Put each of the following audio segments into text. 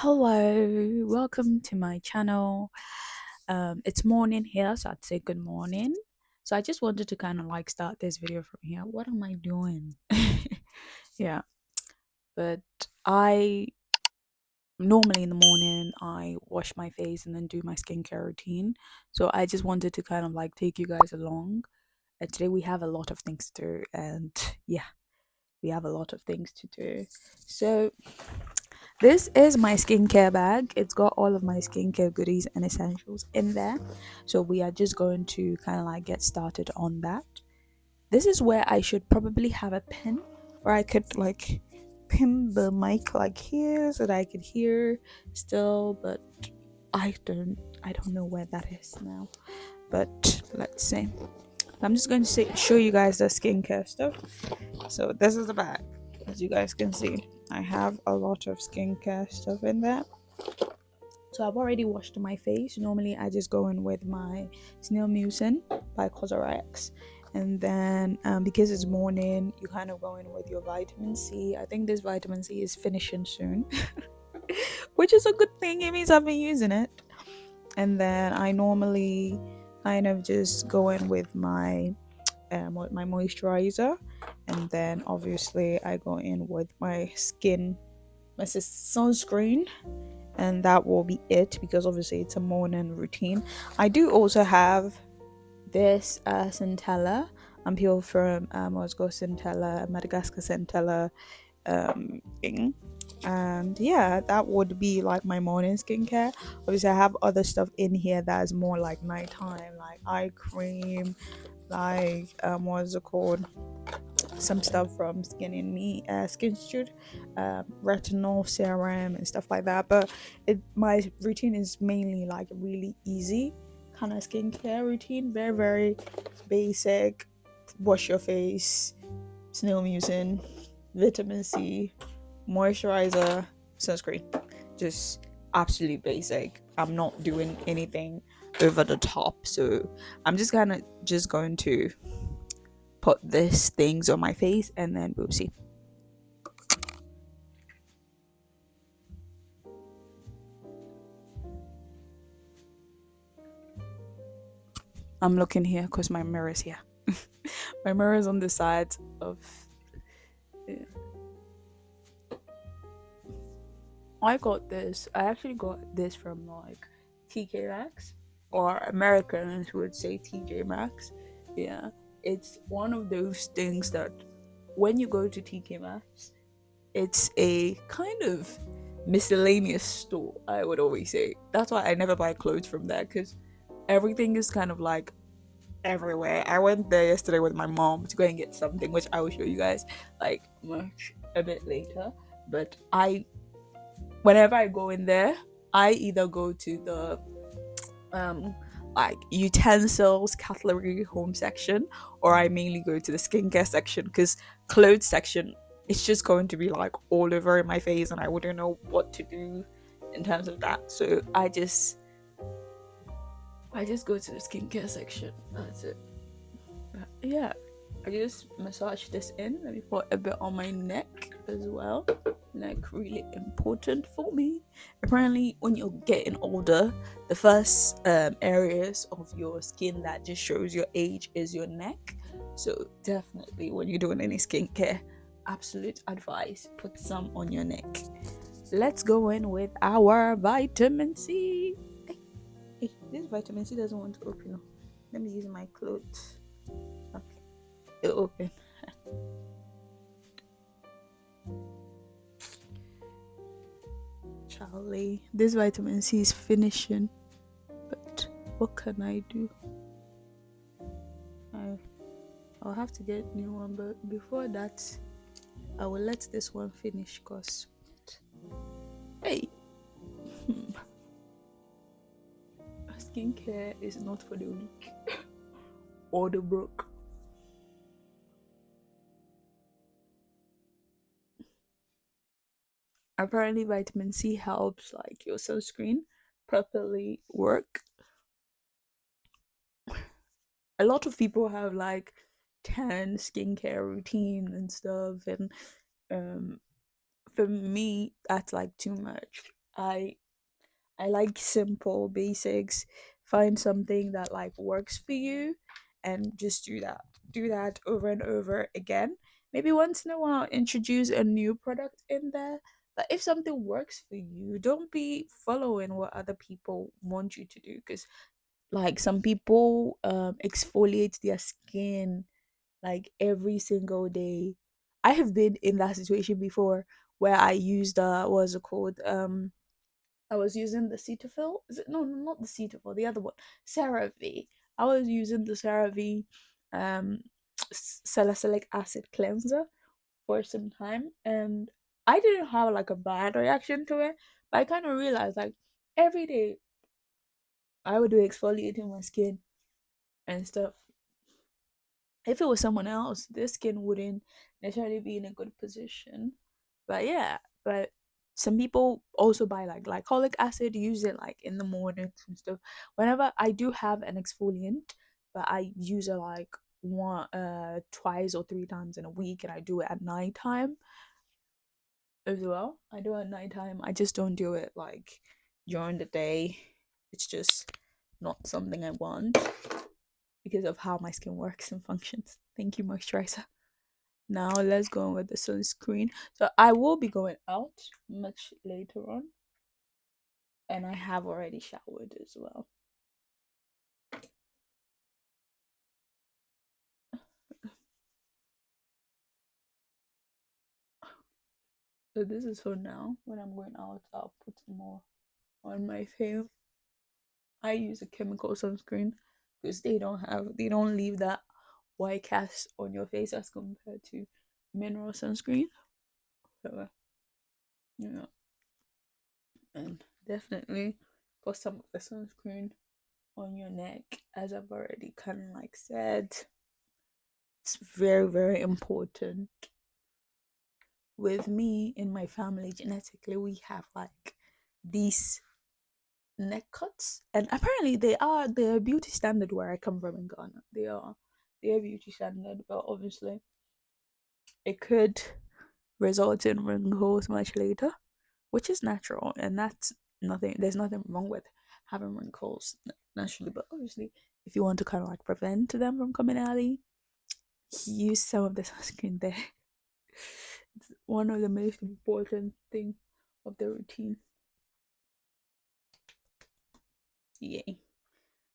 Hello, welcome to my channel. It's morning here, so I'd say good morning. So I just wanted to kind of like start this video from here. What am I doing? Yeah, but I normally in the morning I wash my face and then do my skincare routine. So I just wanted to kind of like take you guys along. And today we have a lot of things to do, and yeah, we have a lot of things to do. So this is my skincare bag. It's got all of my skincare goodies and essentials in there. So we are just going to kind of like get started on that. This is where I should probably have a pin where I could like pin the mic like here so that I could hear still, but I don't know where that is now. But let's see. I'm just going to show you guys the skincare stuff. So this is the bag. As you guys can see, I have a lot of skincare stuff in there. So I've already washed my face. Normally I just go in with my snail mucin by Cosrx. And then because it's morning, you kind of go in with your vitamin C. I think this vitamin C is finishing soon, which is a good thing. It means I've been using it. And then I normally kind of just go in with my moisturizer, and then obviously I go in with my sunscreen, and that will be it because obviously it's a morning routine. I do also have this centella ampoule from what's called centella Madagascar centella thing, and yeah, that would be like my morning skincare. Obviously I have other stuff in here that's more like nighttime, like eye cream, like what's it called, some stuff from Skin and Me, Skin Institute, retinol serum and stuff like that. But my routine is mainly like really easy kind of skincare routine, very very basic. Wash your face, snail mucin, vitamin C, moisturizer, sunscreen. Just absolutely basic. I'm not doing anything over the top, so I'm just kind of just going to put these things on my face and then we'll see. I'm looking here because my mirror is here. My mirror is on the side of. Yeah. I got this. I actually got this from like TK Maxx, or Americans would say TJ Maxx. Yeah, it's one of those things that when you go to TK Maxx, it's a kind of miscellaneous store. I would always say that's why I never buy clothes from there, because everything is kind of like everywhere. I went there yesterday with my mom to go and get something, which I will show you guys like much a bit later. But whenever I go in there, I either go to the um like utensils, cutlery, home section, or I mainly go to the skincare section, because clothes section, it's just going to be like all over my face and I wouldn't know what to do in terms of that. So I just go to the skincare section. That's it. Yeah, I just massage this in. Let me put a bit on my neck as well. Neck really important for me. Apparently, when you're getting older, the first areas of your skin that just shows your age is your neck. So definitely, when you're doing any skincare, absolute advice: put some on your neck. Let's go in with our vitamin C. Hey, this vitamin C doesn't want to open. Let me use my clothes. Okay, it open. Charlie, this vitamin C is finishing, but what can I do? I, I'll have to get a new one, but before that, I will let this one finish. Cause hey, skincare is not for the weak or the broke. Apparently, vitamin C helps like your sunscreen properly work. A lot of people have like 10 skincare routine and stuff, and um for me that's like too much. I I like simple basics. Find something that like works for you and just do that. Do that over and over again. Maybe once in a while introduce a new product in there. But if something works for you, don't be following what other people want you to do, because like some people exfoliate their skin like every single day. I have been in that situation before where I used what's it called? I was using the Cetaphil. Is it no, not the Cetaphil, the other one, CeraVe. I was using the CeraVe um salicylic acid cleanser for some time, and I didn't have like a bad reaction to it, but I kind of realized like every day I would do exfoliating my skin and stuff. If it was someone else, their skin wouldn't necessarily be in a good position. But yeah, but some people also buy like glycolic acid, use it like in the mornings and stuff. Whenever I do have an exfoliant, but I use it like one twice or three times in a week, and I do it at nighttime as well. I do it at nighttime. I just don't do it like during the day. It's just not something I want because of how my skin works and functions. Thank you, moisturizer. Now let's go on with the sunscreen. So I will be going out much later on, and I have already showered as well. So this is for now. When I'm going out, I'll put more on my face. I use a chemical sunscreen because they don't leave that white cast on your face as compared to mineral sunscreen. So yeah, and definitely put some of the sunscreen on your neck, as I've already kind of like said. It's very, very important. With me in my family, genetically, we have like these neck cuts, and apparently they're beauty standard where I come from in Ghana. They are beauty standard, but obviously it could result in wrinkles much later, which is natural, and that's nothing. There's nothing wrong with having wrinkles naturally, but obviously, if you want to kind of like prevent them from coming early, use some of the sunscreen there. It's one of the most important thing of the routine. Yay.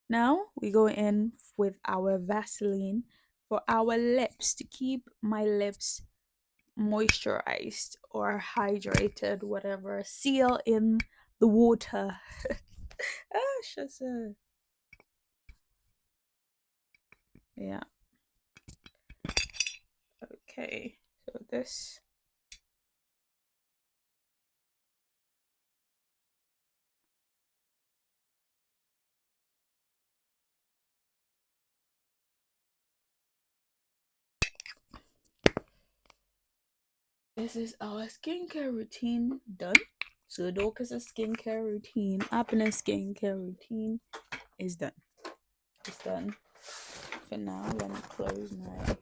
Now we go in with our Vaseline for our lips to keep my lips moisturized or hydrated, whatever. Seal in the water. Ah, shasa. Yeah. Okay. So this is our skincare routine done. So Dorcas' skincare routine, Abena's skincare routine is done. It's done. For now, let me close my.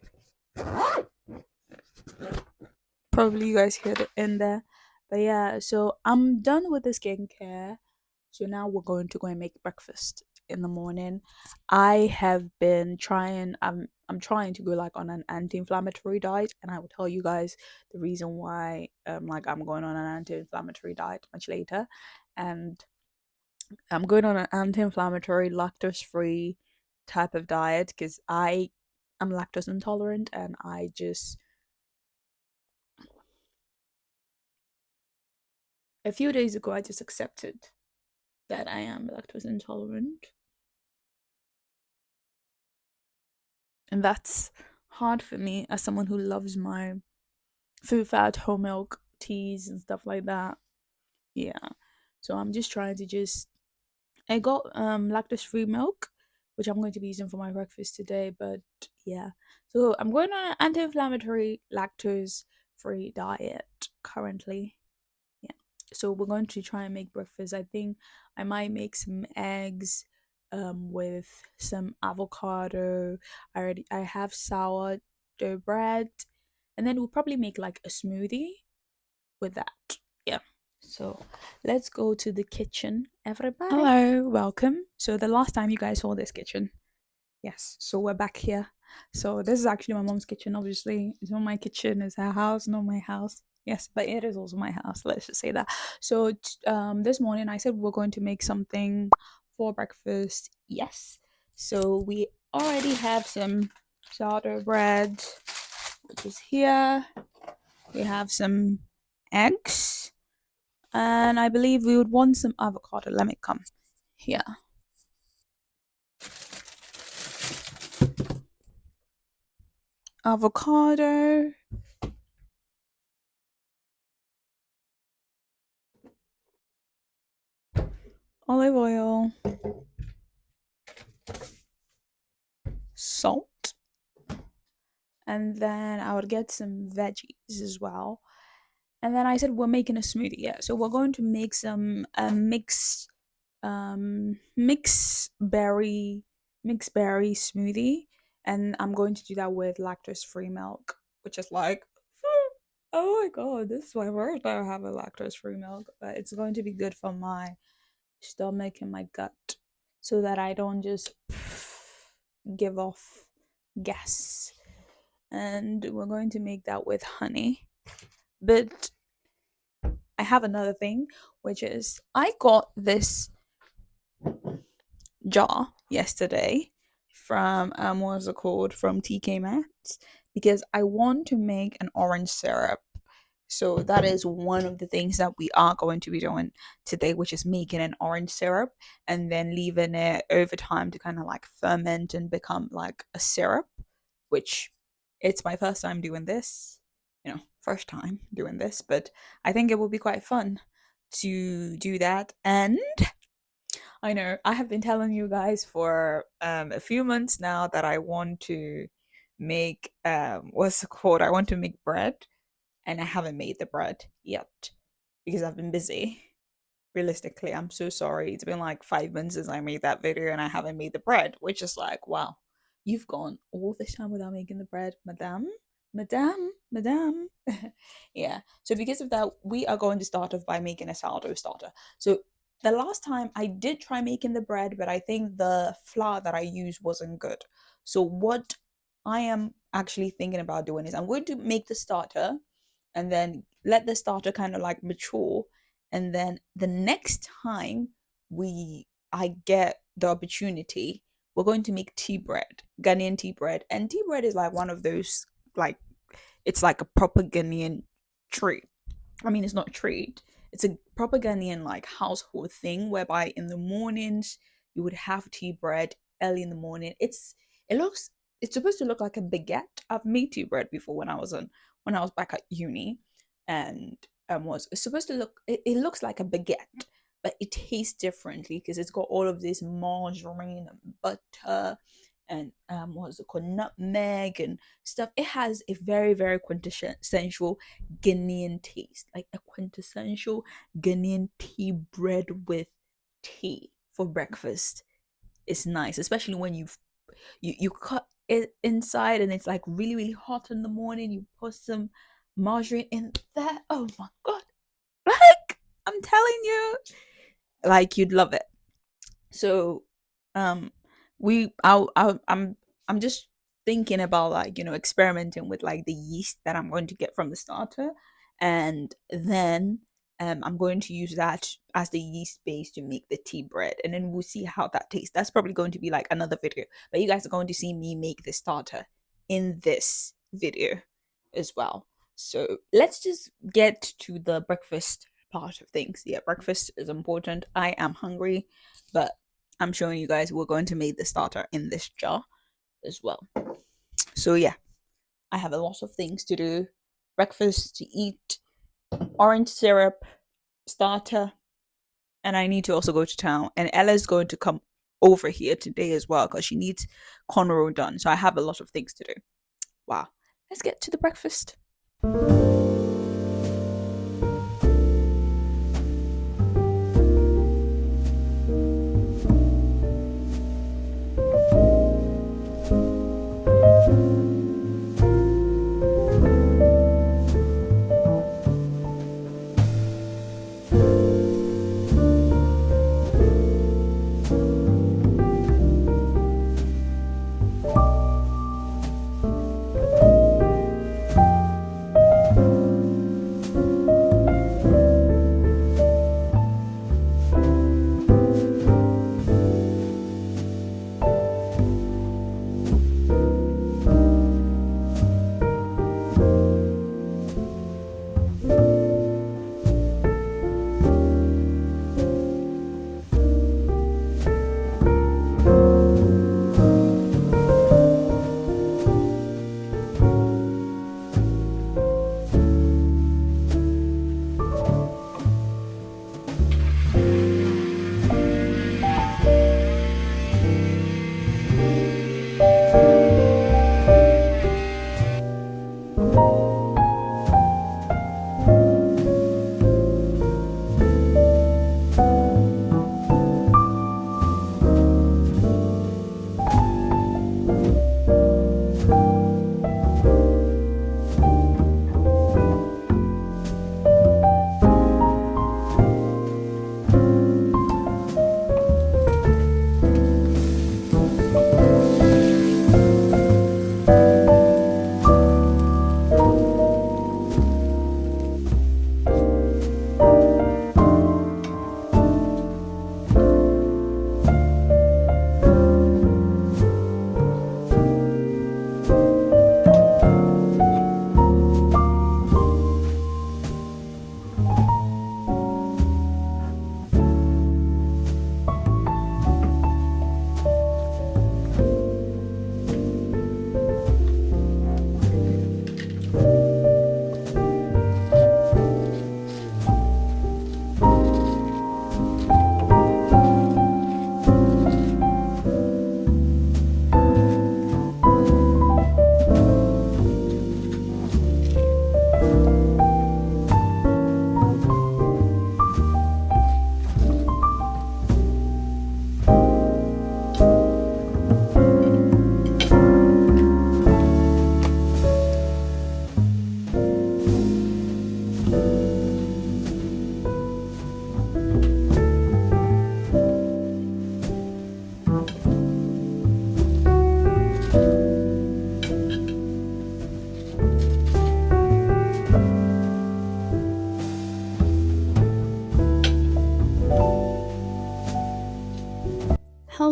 Probably you guys hear it in there. But yeah, so I'm done with the skincare. So now we're going to go and make breakfast in the morning. I have been trying. I'm trying to go like on an anti-inflammatory diet, and I will tell you guys the reason why. Like I'm going on an anti-inflammatory diet much later, and I'm going on an anti-inflammatory, lactose-free type of diet because I'm lactose intolerant, and I just a few days ago I just accepted that I am lactose intolerant, and that's hard for me as someone who loves my food fat, whole milk teas and stuff like that. Yeah, so I'm just trying to just I got lactose free milk, which I'm going to be using for my breakfast today. But yeah, so I'm going on an anti-inflammatory lactose free diet currently. Yeah, so we're going to try and make breakfast. I think I might make some eggs with some avocado. I have sourdough bread, and then we'll probably make like a smoothie with that. Yeah. So let's go to the kitchen, everybody. Hello, welcome. So the last time you guys saw this kitchen, yes. So we're back here. So this is actually my mom's kitchen. Obviously, it's not my kitchen. It's her house, not my house. Yes, but it is also my house. Let's just say that. So this morning I said we're going to make something for breakfast. Yes. So we already have some sourdough bread, which is here. We have some eggs, and I believe we would want some avocado. Let me come here. Avocado, olive oil, salt, and then I would get some veggies as well. And then I said we're making a smoothie. Yeah, so we're going to make some mixed berry smoothie, and I'm going to do that with lactose free milk, which is like oh my god, this is my first time having lactose free milk, but it's going to be good for my stomach and my gut so that I don't just give off gas. And we're going to make that with honey. But I have another thing, which is I got this jar yesterday from what's it called, from TK Maxx, because I want to make an orange syrup. So that is one of the things that we are going to be doing today, which is making an orange syrup and then leaving it over time to kind of like ferment and become like a syrup, which it's my first time doing this, first time doing this, but I think it will be quite fun to do that. And I know I have been telling you guys for a few months now that I want to make what's it called? I want to make bread, and I haven't made the bread yet because I've been busy. Realistically, I'm so sorry. It's been like 5 months since I made that video and I haven't made the bread, which is like, wow, you've gone all this time without making the bread, madame, madame. Yeah. So because of that, we are going to start off by making a sourdough starter. So the last time I did try making the bread, but I think the flour that I used wasn't good. So what I am actually thinking about doing is I'm going to make the starter and then let the starter kind of like mature, and then the next time we I get the opportunity, we're going to make tea bread, Ghanaian tea bread. And tea bread is like one of those, like, it's like a proper Ghanaian treat. I mean, it's not a treat, it's a proper Ghanaian like household thing whereby in the mornings you would have tea bread early in the morning. It looks, it's supposed to look like a baguette. I've made tea bread before when I was back at uni, and was it's supposed to look, it looks like a baguette, but it tastes differently because it's got all of this margarine and butter and what's it called, nutmeg and stuff. It has a very, very quintessential Ghanaian taste, like a quintessential Ghanaian tea bread with tea for breakfast. It's nice, especially when you cut it inside and it's like really, really hot in the morning. You put some margarine in there. Oh my god! Like, I'm telling you, like, you'd love it. So we I'm just thinking about, like, experimenting with like the yeast that I'm going to get from the starter, and then I'm going to use that as the yeast base to make the tea bread, and then we'll see how that tastes. That's probably going to be like another video, but you guys are going to see me make the starter in this video as well. So let's just get to the breakfast part of things. Yeah, breakfast is important. I am hungry, but I'm showing you guys we're going to make the starter in this jar as well. So yeah, I have a lot of things to do. Breakfast to eat, orange syrup, starter, and I need to also go to town. And Ella's going to come over here today as well because she needs cornrow done. So I have a lot of things to do. Wow. Let's get to the breakfast.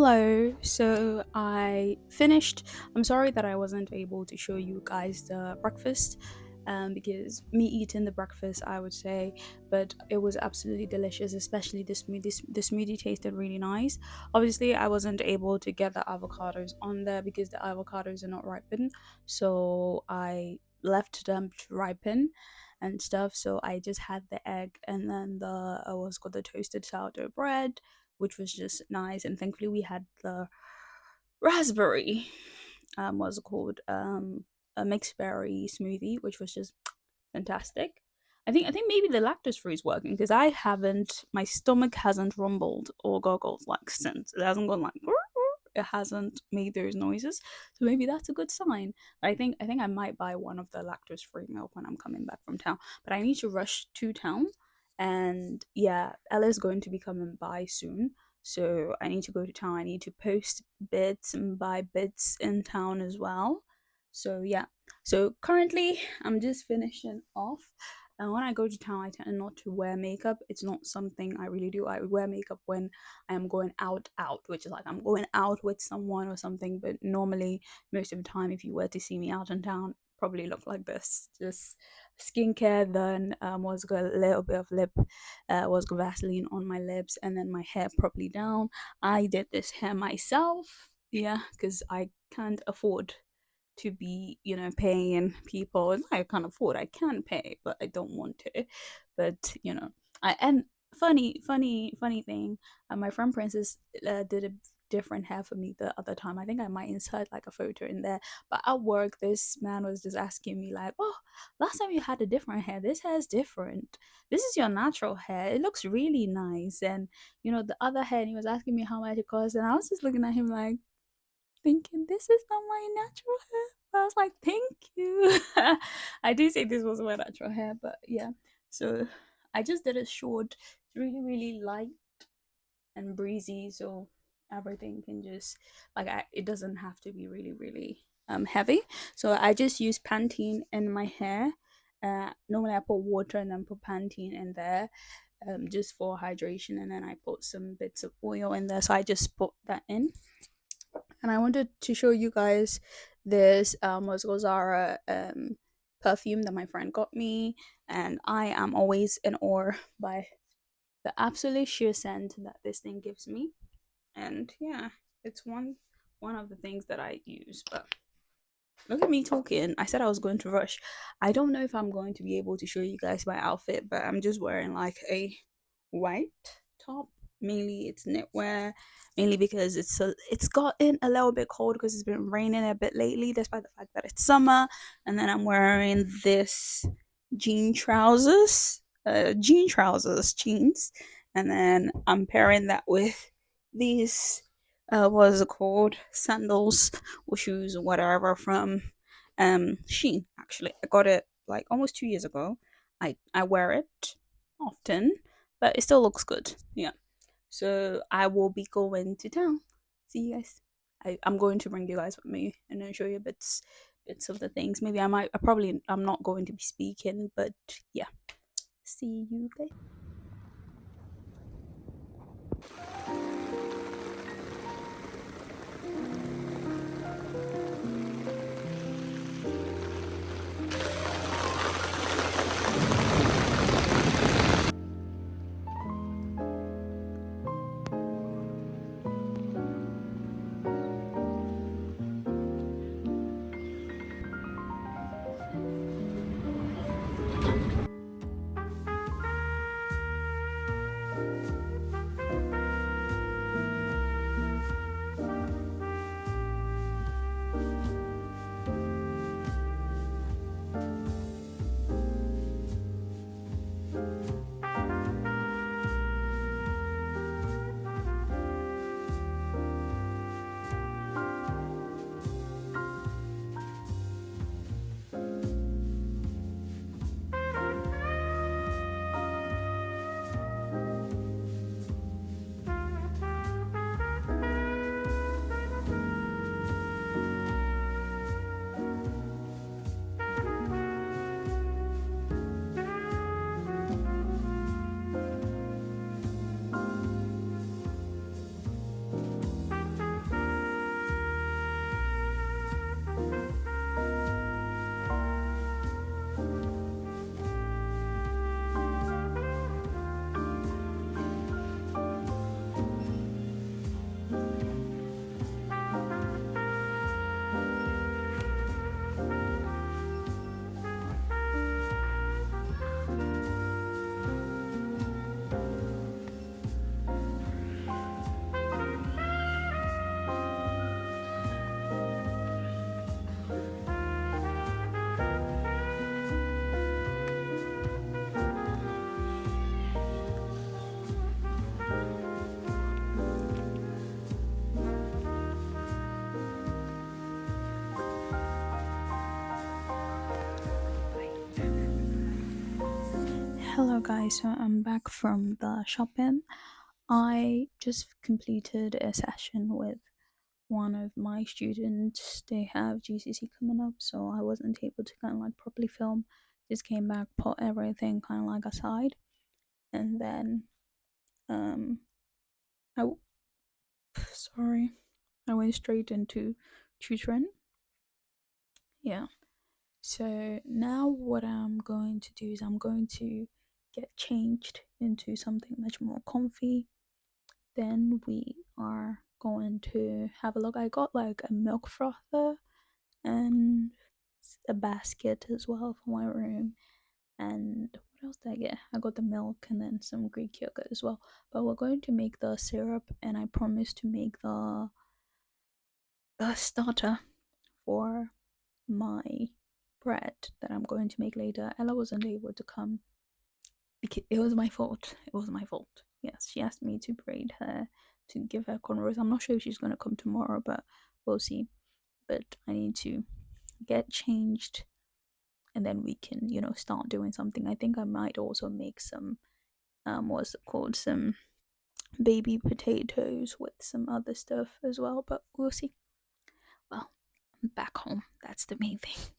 Hello. So I finished. I'm sorry that I wasn't able to show you guys the breakfast, because me eating the breakfast, I would say, but it was absolutely delicious. Especially the smoothie. The smoothie tasted really nice. Obviously, I wasn't able to get the avocados on there because the avocados are not ripened. So I left them to ripen and stuff. So I just had the egg and then the what's called the toasted sourdough bread, which was just nice. And thankfully, we had the raspberry, what's it called, a mixed berry smoothie, which was just fantastic. I think maybe the lactose free is working because I haven't. My stomach hasn't rumbled or goggled like since. It hasn't gone like. It hasn't made those noises, so maybe that's a good sign. But I think I might buy one of the lactose free milk when I'm coming back from town. But I need to rush to town, and yeah, Ella's going to be coming by soon. So I need to go to town. I need to post bits and buy bits in town as well. So yeah. So currently I'm just finishing off. And when I go to town, I tend not to wear makeup. It's not something I really do. I wear makeup when I am going out, which is like I'm going out with someone or something. But normally, most of the time, if you were to see me out in town, probably look like this. Just skincare, then was got a little bit of lip, was got Vaseline on my lips, and then my hair properly down. I did this hair myself, yeah, because I can't afford to be, paying people. And I can't afford, I can pay, but I don't want to. But I and funny thing, my friend Princess did a different hair for me the other time. I think I might insert like a photo in there. But at work, this man was just asking me like, "Oh, last time you had a different hair. This hair is different. This is your natural hair. It looks really nice." And the other hair, and he was asking me how much it cost, and I was just looking at him like thinking this is not my natural hair. I was like, thank you. I do say this was my natural hair, but yeah. So I just did it short, really, really light and breezy, so everything can just it doesn't have to be really, really heavy. So I just use Pantene in my hair. Normally I put water and then put Pantene in there, just for hydration, and then I put some bits of oil in there. So I just put that in, and I wanted to show you guys this was Zara perfume that my friend got me, and I am always in awe by the absolute sheer scent that this thing gives me. And yeah, it's one of the things that I use. But look at me talking. I said I was going to rush. I don't know if I'm going to be able to show you guys my outfit, but I'm just wearing like a white top. Mainly it's knitwear, mainly because it's gotten a little bit cold because it's been raining a bit lately, despite the fact that it's summer. And then I'm wearing this jean trousers, jeans, and then I'm pairing that with these what is it called, sandals or shoes or whatever from Shein. Actually, I got it like almost 2 years ago. I wear it often, but it still looks good. Yeah. So I will be going to town. See you guys. I'm going to bring you guys with me and then show you bits of the things. Maybe I'm not going to be speaking, but yeah. See you guys. Hello, guys. So I'm back from the shopping. I just completed a session with one of my students. They have GCC coming up, so I wasn't able to kind of like properly film. Just came back, put everything kind of like aside, and then um, I sorry, I went straight into tutoring. Yeah. So now what I'm going to do is I'm going to get changed into something much more comfy. Then we are going to have a look. I got like a milk frother and a basket as well for my room. And what else did I get? I got the milk and then some Greek yogurt as well. But we're going to make the syrup, and I promise to make the starter for my bread that I'm going to make later. Ella wasn't able to come because it was my fault. It was my fault. Yes, she asked me to braid her, to give her cornrows. I'm not sure if she's gonna come tomorrow, but we'll see. But I need to get changed, and then we can, start doing something. I think I might also make some, what's it called? Some baby potatoes with some other stuff as well. But we'll see. Well, I'm back home. That's the main thing.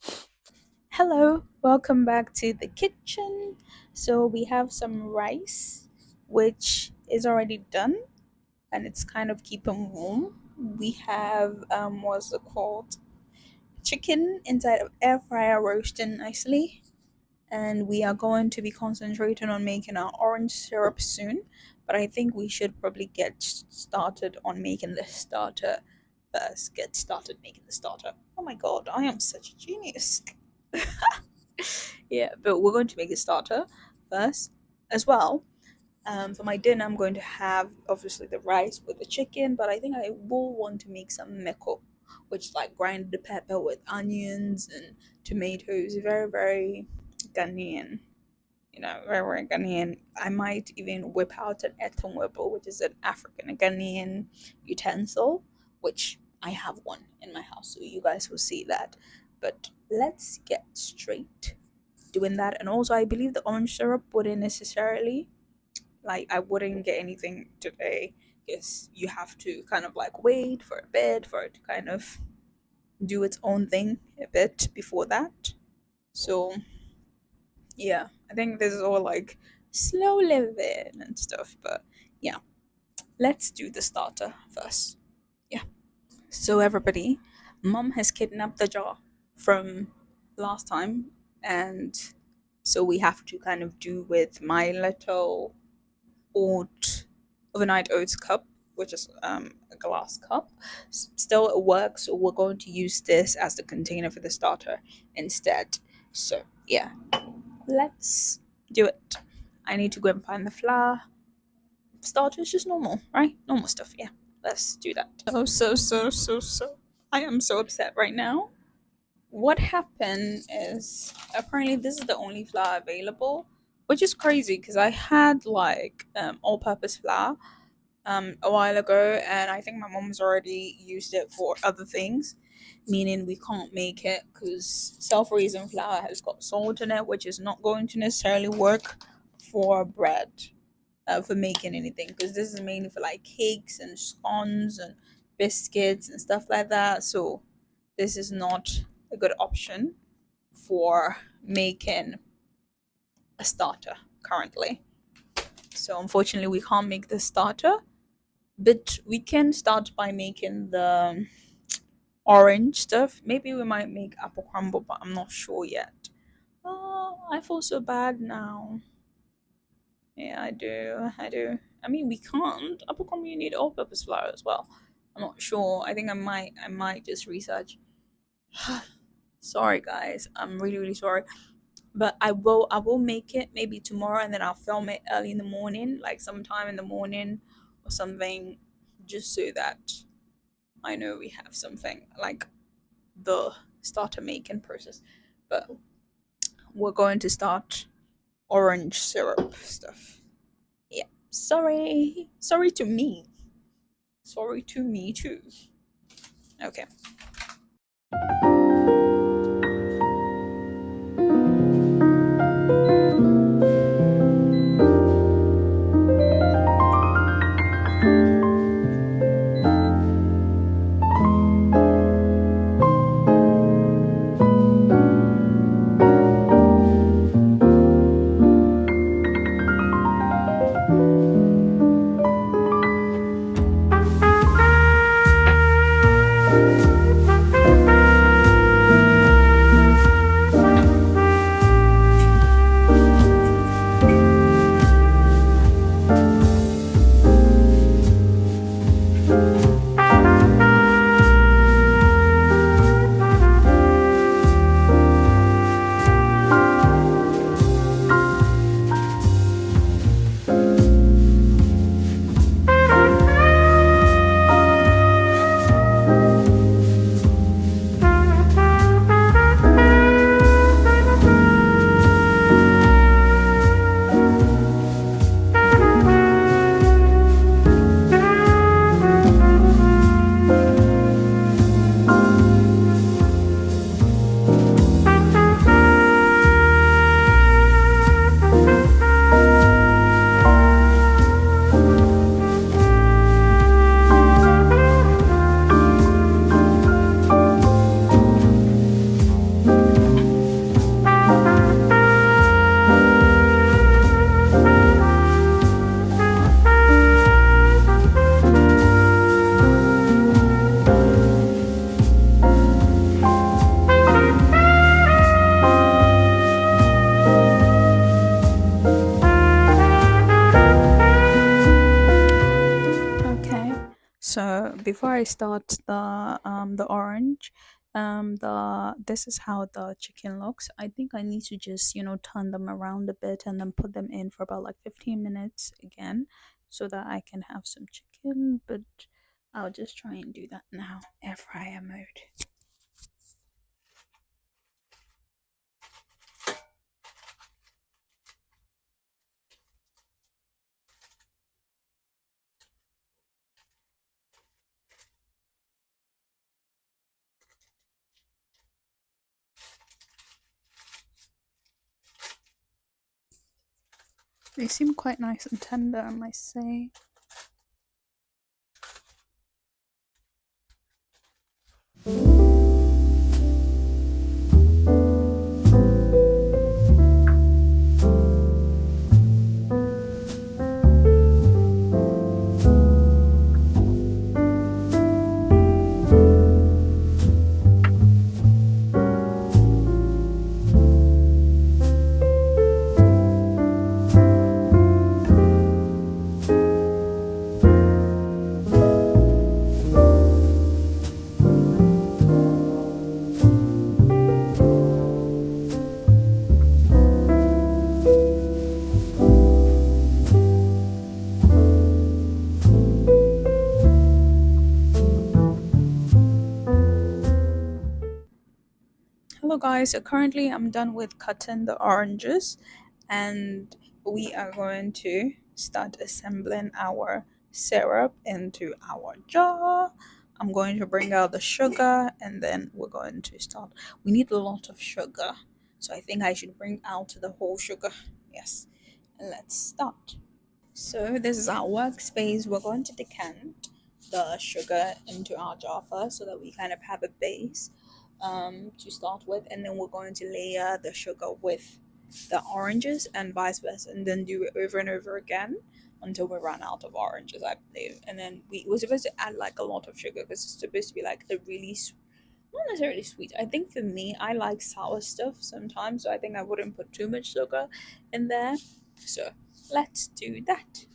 Hello, welcome back to the kitchen. So we have some rice, which is already done, and it's kind of keeping warm. We have what's it called? Chicken inside of air fryer roasting nicely, and we are going to be concentrating on making our orange syrup soon. But I think we should probably get started on making the starter first. Get started making the starter. Oh my god, I am such a genius. Yeah, but we're going to make the starter first as well. For my dinner, I'm going to have obviously the rice with the chicken, but I think I will want to make some meko, which is like grind the pepper with onions and tomatoes. Very, very Ghanaian, very, very Ghanaian. I might even whip out an etonwebo, which is an African, a Ghanaian utensil, which I have one in my house, so you guys will see that. But let's get straight doing that. And also, I believe the orange syrup wouldn't necessarily, like, I wouldn't get anything today because you have to kind of like wait for a bit for it to kind of do its own thing a bit before that. So yeah, I think this is all like slow living and stuff. But yeah, let's do the starter first. Yeah. So everybody, mom has kidnapped the jar from last time, and so we have to kind of do with my little oat overnight oats cup, which is a glass cup. Still, it works. So we're going to use this as the container for the starter instead. So yeah, let's do it. I need to go and find the flour. Starter is just normal, right? Normal stuff. Yeah, let's do that. So. I am so upset right now. What happened is apparently this is the only flour available, which is crazy because I had like all-purpose flour a while ago, and I think my mom's already used it for other things, meaning we can't make it because self-raising flour has got salt in it, which is not going to necessarily work for bread, for making anything, because this is mainly for like cakes and scones and biscuits and stuff like that. So this is not a good option for making a starter currently. So unfortunately, we can't make the starter, but we can start by making the orange stuff. Maybe we might make apple crumble, but I'm not sure yet. Oh, I feel so bad now. Yeah, I do. I do. I mean, we can't. Apple crumble, you need all-purpose flour as well. I'm not sure. I think I might just research. Sorry, guys. I'm really, really sorry. But I will make it maybe tomorrow, and then I'll film it early in the morning, like sometime in the morning or something, just so that I know we have something like the starter making process. But we're going to start orange syrup stuff. Yeah. Sorry to me. Sorry to me too. Okay. before I start the orange, the this is how the chicken looks. I think I need to just, turn them around a bit and then put them in for about like 15 minutes again so that I can have some chicken, but I'll just try and do that now. Air fryer mode. They seem quite nice and tender, I must say. Hello guys, so currently I'm done with cutting the oranges and we are going to start assembling our syrup into our jar. I'm going to bring out the sugar and then we're going to start. We need a lot of sugar, so I think I should bring out the whole sugar. Yes, and let's start. So this is our workspace. We're going to decant the sugar into our jar first so that we kind of have a base to start with, and then we're going to layer the sugar with the oranges and vice versa, and then do it over and over again until we run out of oranges, I believe. And then we're supposed to add like a lot of sugar because it's supposed to be like a really not necessarily sweet. I think for me, I like sour stuff sometimes, so I think I wouldn't put too much sugar in there. So let's do that.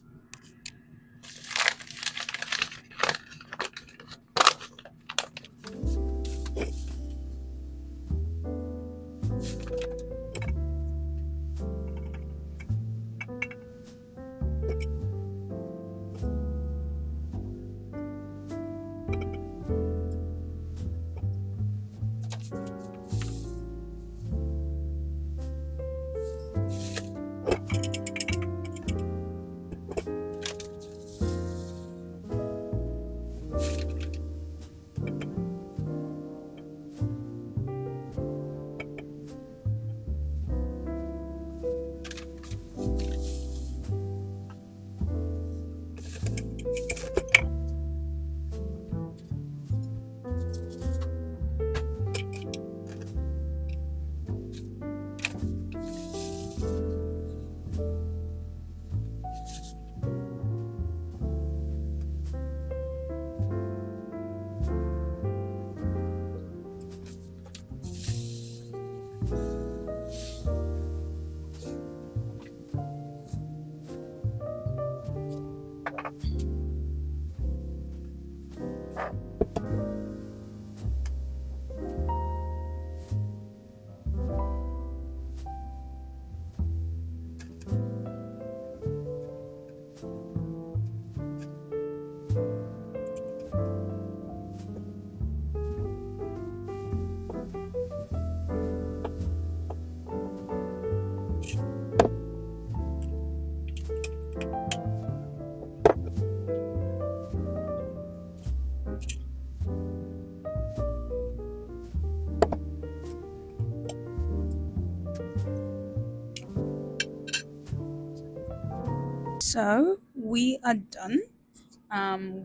So we are done.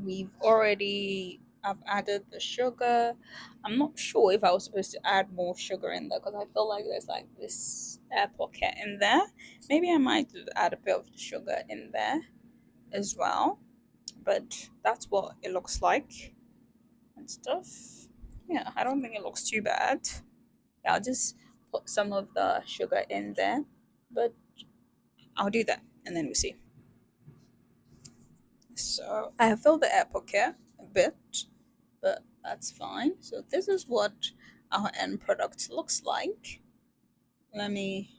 We've already I've added the sugar. I'm not sure if I was supposed to add more sugar in there because I feel like there's like this air pocket in there. Maybe I might add a bit of the sugar in there as well. But that's what it looks like and stuff. Yeah, I don't think it looks too bad. Yeah, I'll just put some of the sugar in there, but I'll do that and then we'll see. So I have filled the air pocket, bit, but that's fine. So this is what our end product looks like. Let me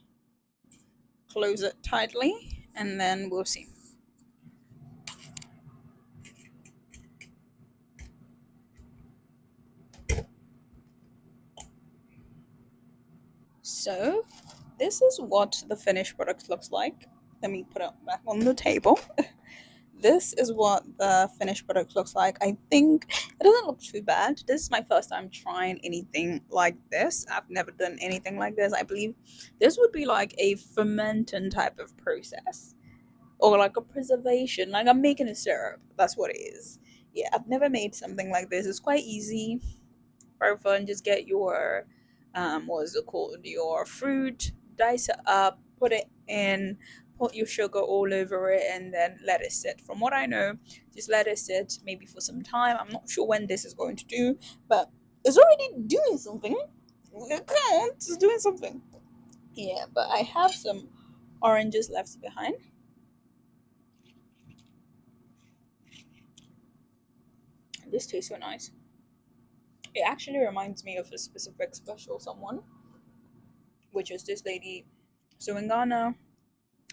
close it tightly and then we'll see. So this is what the finished product looks like. Let me put it back on the table. This is what the finished product looks like. I think it doesn't look too bad. This is my first time trying anything like this. I've never done anything like this. I believe this would be like a fermenting type of process or like a preservation. Like I'm making a syrup. That's what it is. Yeah, I've never made something like this. It's quite easy, very fun. Just get your what is it called? Your fruit, dice it up, put it in, put your sugar all over it, and then let it sit. From what I know, just let it sit maybe for some time. I'm not sure when this is going to do, but it's already doing something. It counts. It's doing something. Yeah, but I have some oranges left behind. This tastes so nice. It actually reminds me of a specific special someone, which is this lady. So in Ghana,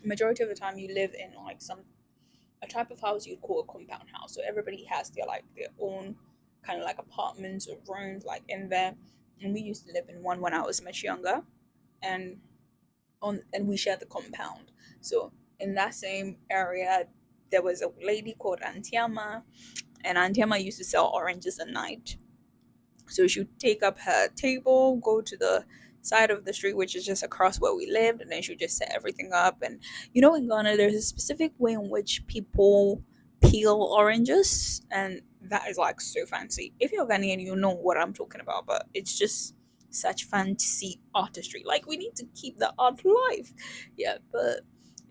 majority of the time you live in like some a type of house you'd call a compound house. So everybody has their own kind of like apartments or rooms like in there. And we used to live in one when I was much younger, and and we shared the compound. So in that same area, there was a lady called Antiama, and Antiama used to sell oranges at night. So she would take up her table, go to the side of the street, which is just across where we lived, and then she would just set everything up. And in Ghana, there's a specific way in which people peel oranges, and that is like so fancy. If you're Ghanaian, you know what I'm talking about, but it's just such fancy artistry. Like, we need to keep the art alive. Yeah, but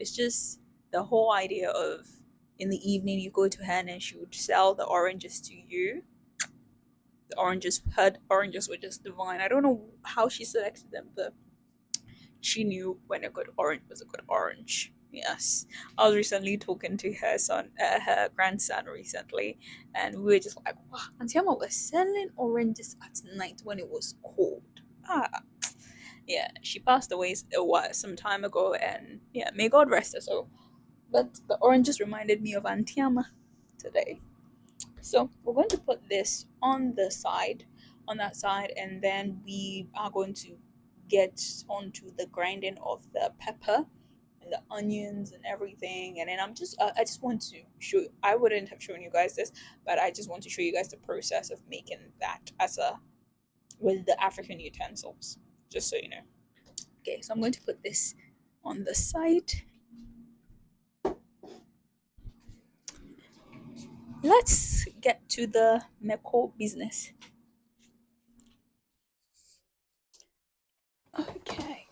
it's just the whole idea of in the evening you go to her and she would sell the oranges to you. The oranges, her oranges were just divine. I don't know how she selected them, but she knew when a good orange was a good orange. Yes, I was recently talking to her son, her grandson recently, and we were just like, "Wow, Auntie Emma was selling oranges at night when it was cold." Ah, yeah, she passed away some time ago, and yeah, may God rest her soul. But the oranges reminded me of Auntie Emma today. So we're going to put this on the side, on that side, and then we are going to get onto the grinding of the pepper and the onions and everything. And then I just want to show you, I wouldn't have shown you guys this, but I just want to show you guys the process of making that as a with the African utensils, just so you know. Okay, so I'm going to put this on the side. Let's get to the Meko business. Okay.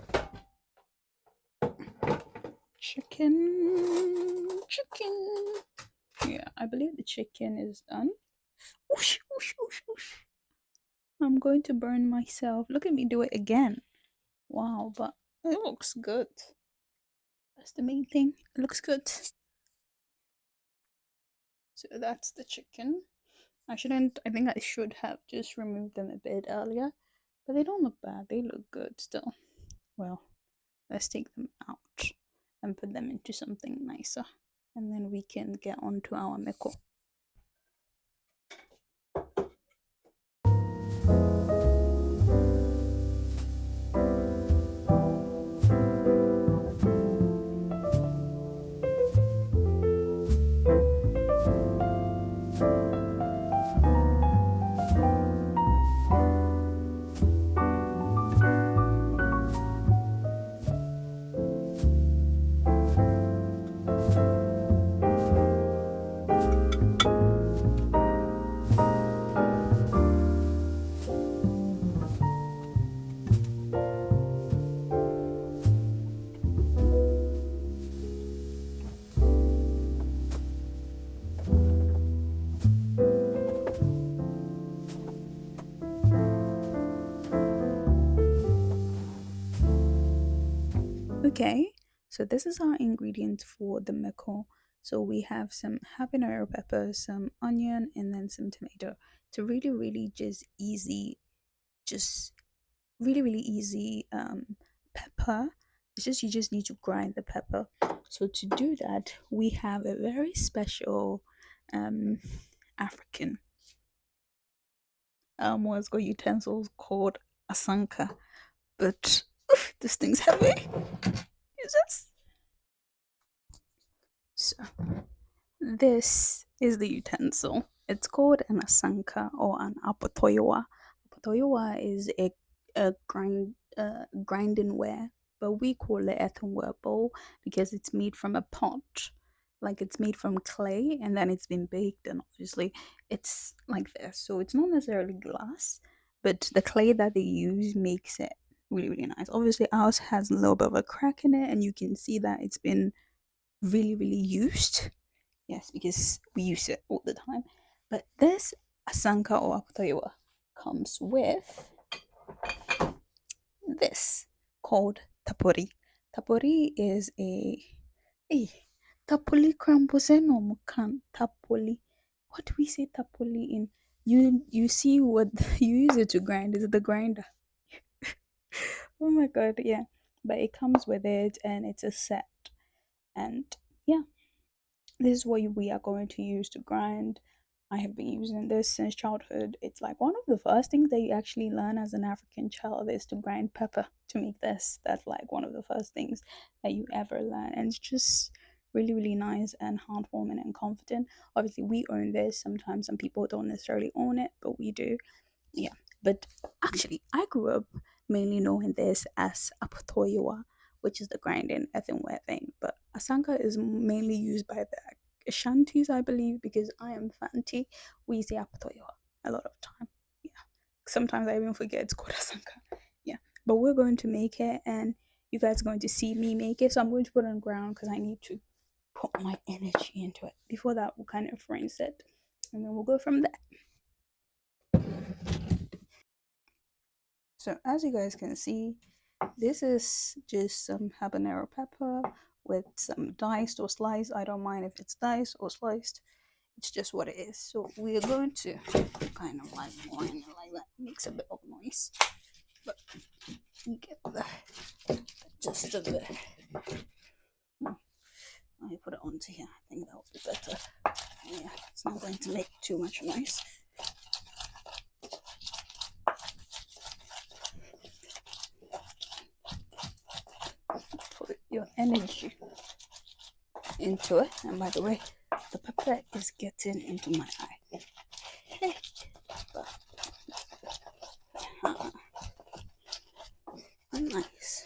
Chicken. Yeah, I believe the chicken is done. Whoosh, whoosh, whoosh, whoosh. I'm going to burn myself. Look at me do it again. Wow, but it looks good. That's the main thing. It looks good. So that's the chicken. I think I should have just removed them a bit earlier, but they don't look bad. They look good still. Well, let's take them out and put them into something nicer. And then we can get on to our meko. Okay, so this is our ingredients for the meko. So we have some habanero pepper, some onion, and then some tomato. It's a really, really just really easy pepper. It's just you just need to grind the pepper. So to do that, we have a very special um African what's called utensils called asanka. But oof, this thing's heavy. Jesus. So this is the utensil. It's called an asanka or an apotoyowa. Apotoyowa is a grinding ware, but we call it earthenware bowl because it's made from a pot. Like it's made from clay and then it's been baked, and obviously it's like this. So it's not necessarily glass, but the clay that they use makes it really, really nice. Obviously, ours has a little bit of a crack in it, and you can see that it's been really, really used. Yes, because we use it all the time. But this asanka or apatoiwa comes with this called tapori. Tapori is a tapoli cramboseno mukan tapoli. What do we say tapoli in? You see what you use it to grind? Is it the grinder? Oh my god, yeah. But it comes with it and it's a set. And yeah, this is what we are going to use to grind. I have been using this since childhood. It's like one of the first things that you actually learn as an African child is to grind pepper to make this. That's like one of the first things that you ever learn. And it's just really, really nice and heartwarming and confident. Obviously, we own this. Sometimes some people don't necessarily own it, but we do. Yeah. But actually, I grew up mainly knowing this as Apotoyowa, which is the grinding earthenware thing. But Asanka is mainly used by the Ashantis, I believe, because I am Fanti. We say Apotoyowa a lot of time. Yeah. Sometimes I even forget it's called Asanka. Yeah. But we're going to make it, and you guys are going to see me make it. So I'm going to put it on the ground because I need to put my energy into it. Before that, we'll kind of rinse it, and then we'll go from there. So as you guys can see, this is just some habanero pepper with some diced or sliced. I don't mind if it's diced or sliced. It's just what it is. So we are going to kind of like line it like that. Makes a bit of noise, but you get the gist of it. I put it onto here. I think that would be better. Yeah, it's not going to make too much noise. Put your energy into it. And by the way, the pepper is getting into my eye. Nice.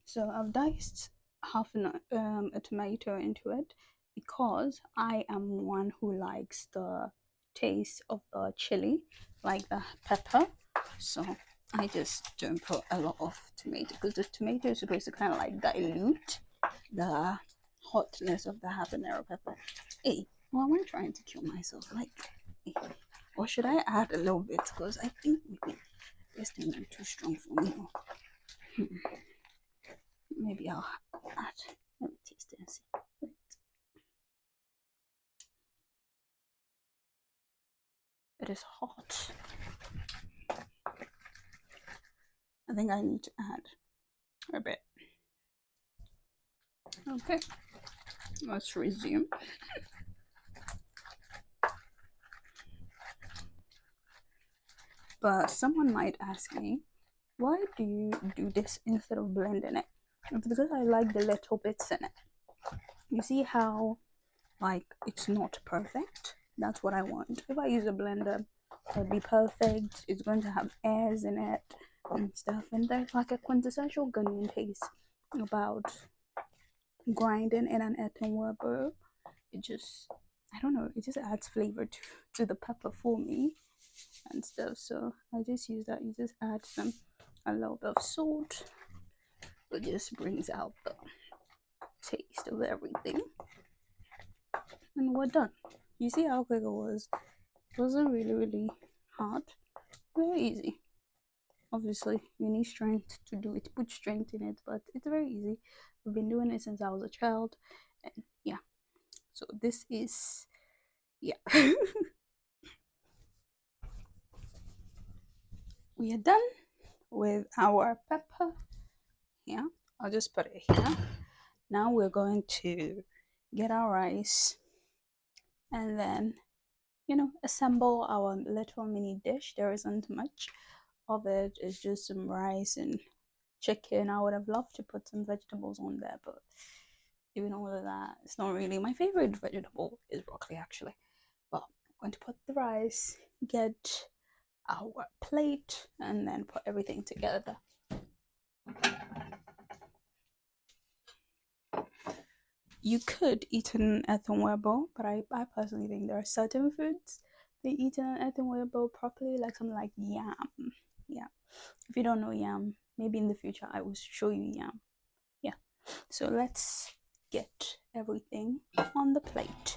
So I've diced a tomato into it because I am one who likes the taste of the chili, like the pepper. So I just don't put a lot of tomato because the tomato is supposed to kind of like dilute the hotness of the habanero pepper. Hey, why am I trying to kill myself? Like, hey, or should I add a little bit? Because I think maybe this thing is too strong for me. Maybe I'll add. Let me taste it and see. Wait. It is hot. I think I need to add a bit. Okay, let's resume. But someone might ask me, why do you do this instead of blending it? It's because I like the little bits in it. You see how, like, it's not perfect? That's what I want. If I use a blender, it'll be perfect. It's going to have airs in it and stuff. And there's like a quintessential Ghanaian taste about grinding in an earthenware bowl. It just, I don't know, it just adds flavor to the pepper for me and stuff. So I just use that. You just add a little bit of salt. It just brings out the taste of everything. And we're done. You see how quick it was? It wasn't really, really hard. Very easy. Obviously, you need strength to do it, put strength in it, but it's very easy. We've been doing it since I was a child, and yeah. So this is, yeah. We are done with our pepper here. I'll just put it here. Now we're going to get our rice and then, assemble our little mini dish. There isn't much of it, it's just some rice and chicken. I would have loved to put some vegetables on there, but even all of that, it's not really my favorite vegetable is broccoli actually. But I'm going to put the rice, get our plate, and then put everything together. You could eat in an earthenware bowl, but I personally think there are certain foods they eat in an earthenware bowl properly, like something like yam. Yeah. If you don't know yam, maybe in the future I will show you yam. Yeah. So let's get everything on the plate.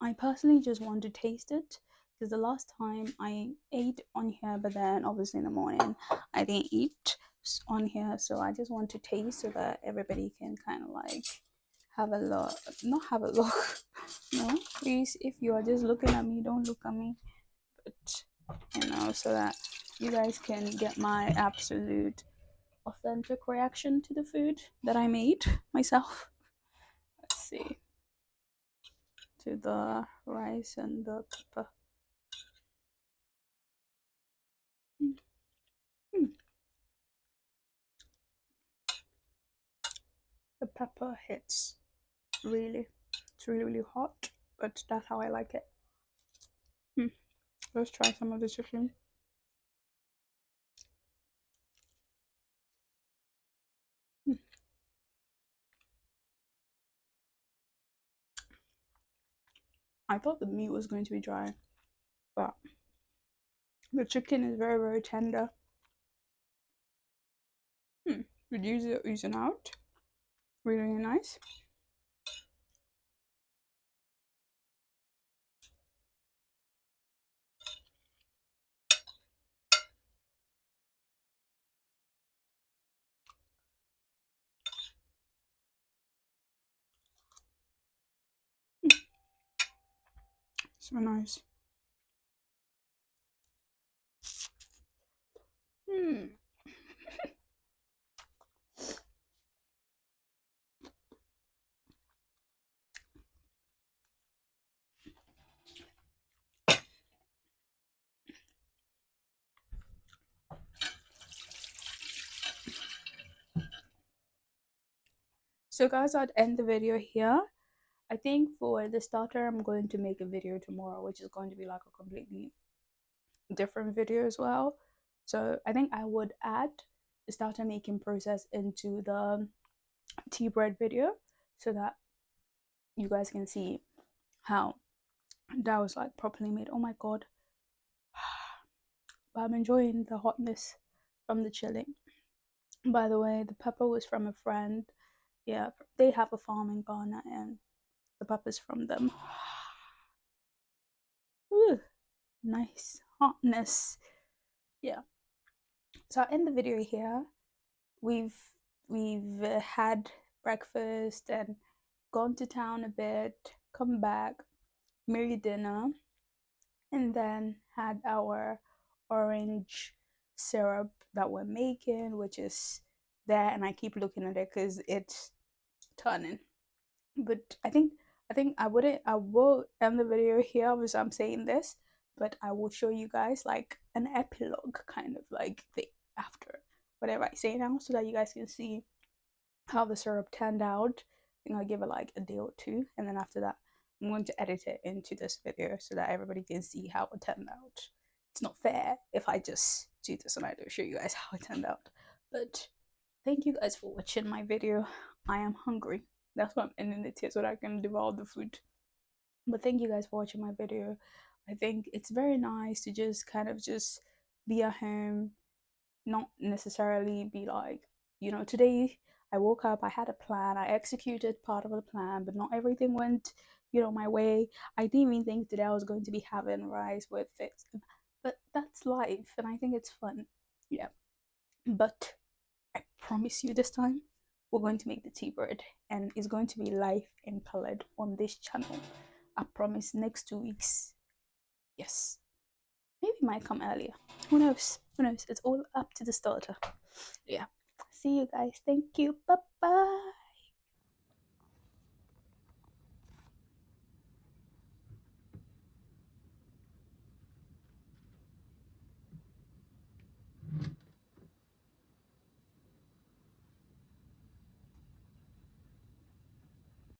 I personally just want to taste it because the last time I ate on here, but then obviously in the morning I didn't eat on here, so I just want to taste so that everybody can kind of like have a look, not have a look. No, please, if you are just looking at me, don't look at me, but so that you guys can get my absolute authentic reaction to the food that I made myself. Let's see, to the rice and the pepper. Mm. The pepper hits really. It's really, really hot, but that's how I like it. Mm. Let's try some of the chicken. Mm. I thought the meat was going to be dry, but the chicken is very, very tender. Reduce it, using out. Really, really nice. So nice. Mm. So guys, I'd end the video here. I think for the starter, I'm going to make a video tomorrow, which is going to be like a completely different video as well. So I think I would add the starter making process into the tea bread video so that you guys can see how that was like properly made. Oh my god. But I'm enjoying the hotness from the chilling. By the way, the pepper was from a friend. Yeah, they have a farm in Ghana and the pepper's from them. Ooh, nice hotness. Yeah. So I'll end the video here. We've had breakfast and gone to town a bit, come back, made dinner, and then had our orange syrup that we're making, which is there, and I keep looking at it because it's turning. But I think I will end the video here because I'm saying this, but I will show you guys like an epilogue kind of like the after whatever I say now so that you guys can see how the syrup turned out. I think I'll give it like a day or two, and then after that I'm going to edit it into this video so that everybody can see how it turned out. it's not fair if I just do this and I don't show you guys how it turned out. But thank you guys for watching my video. I am hungry. That's why I'm ending it here so that I can devour the food. But thank you guys for watching my video. I think it's very nice to just kind of just be at home, not necessarily be like, today I woke up, I had a plan, I executed part of the plan, but not everything went, my way. I didn't even think today I was going to be having rice with it. But that's life, and I think it's fun. Yeah. But I promise you this time, we're going to make the tea bread, and it's going to be live and colored on this channel. I promise next 2 weeks. Yes. Maybe it might come earlier. Who knows? Who knows? It's all up to the starter. Yeah. See you guys. Thank you. Bye bye.